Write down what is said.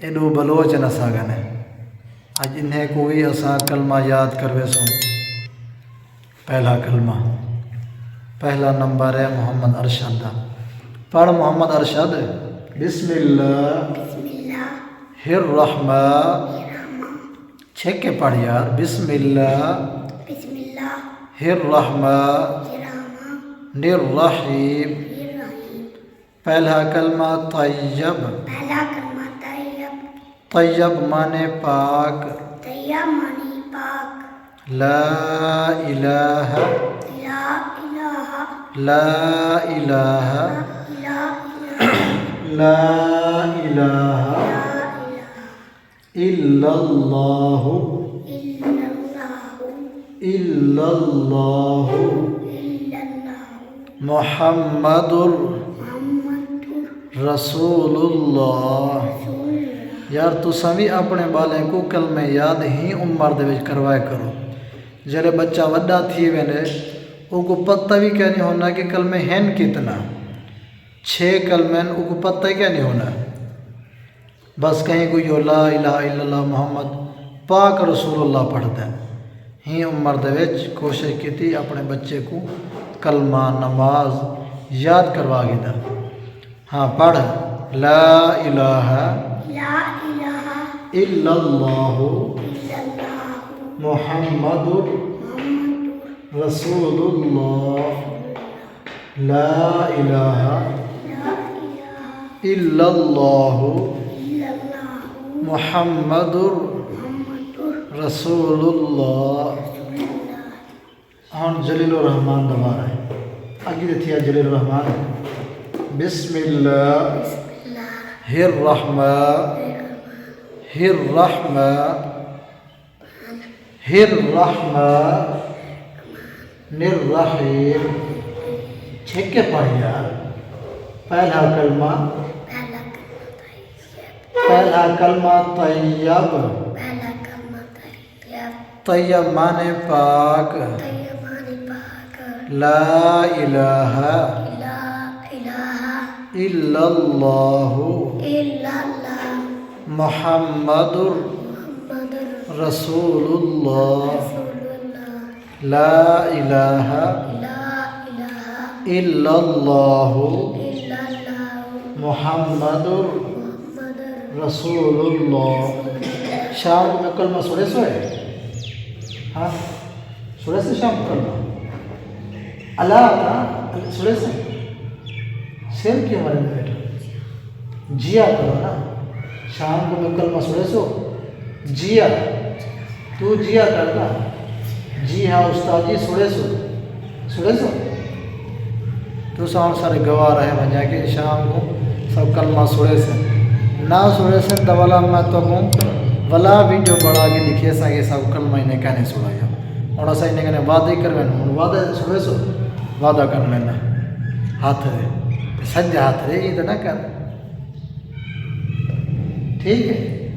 ایڈو بلوچ نہ ساگن ہے اج انہیں کوئی اساں کلمہ یاد کروے سو پہلا کلمہ پہلا نمبر ہے محمد ارشد دا پڑھ محمد ارشد بسم اللہ الرحمن چھک کے پڑھ یار بسم اللہ الرحمن الرحیم پہلا کلمہ طیب طیب مانے پاک لا الہ لا الہ لا الہ الا اللہ الا اللہ محمد رسول اللہ یار تساں بھی اپنے بالیں کو کلمے یاد ہی عمر دے وچ کروائے کرو جڑے بچہ وڈا تھی ویندے او کو پتہ بھی کیا نہیں ہونا کہ کلمے ہیں کتنا 6 کلمے او کو پتہ ہی کیا نہیں ہونا بس کہیں کوئی لا الہ الا اللہ محمد پاک رسول اللہ پڑھتا ہے ہی عمر دے وچ کوشش کیتی اپنے بچے کو کلمہ نماز یاد کروا گیا ہاں پڑھ لا الہ الا اللہ محمد رسول اللہ لا الہ الا اللہ محمد رسول اللہ ہاں جلیل الرحمن دوبارہ ہے آگے تھی جلیل الرحمن بسم اللہ الرحمن الرحمن الرحمن الرحیم چھک کے پڑھ یار پہلا کلمہ طیب طیب مانے پاک لا الہ الا اللہ محمد رسول اللہ لا الہ الا اللہ محمد رسول اللہ شام میں کلمہ سورے سو ہے ہاں سورے سے شام کلمہ اللہ تھا سورے سے سیم کیوں ہمارے میں بیٹا جیا کرو نا شام کو میں کلمہ سورے سو جیا تو جیا کرنا جی ہاں استاد جی سورے سو تو سارے گواہ رہے وجہ کہ شام کو سب کلمہ سورے سے نہ سورے سے دولا میں تو ہوں ولا ویڈیو بڑھا کے لکھے سا کہ سب کلمہ انہیں کہنے سنایا اور ایسا انہیں کہنے وعدے کر میں ہوں وعدہ سورے سو وعدہ کر میں نہ ہاتھ رہے سجا ہاتھ رہے یہ تو نہ کر ٹھیک ہے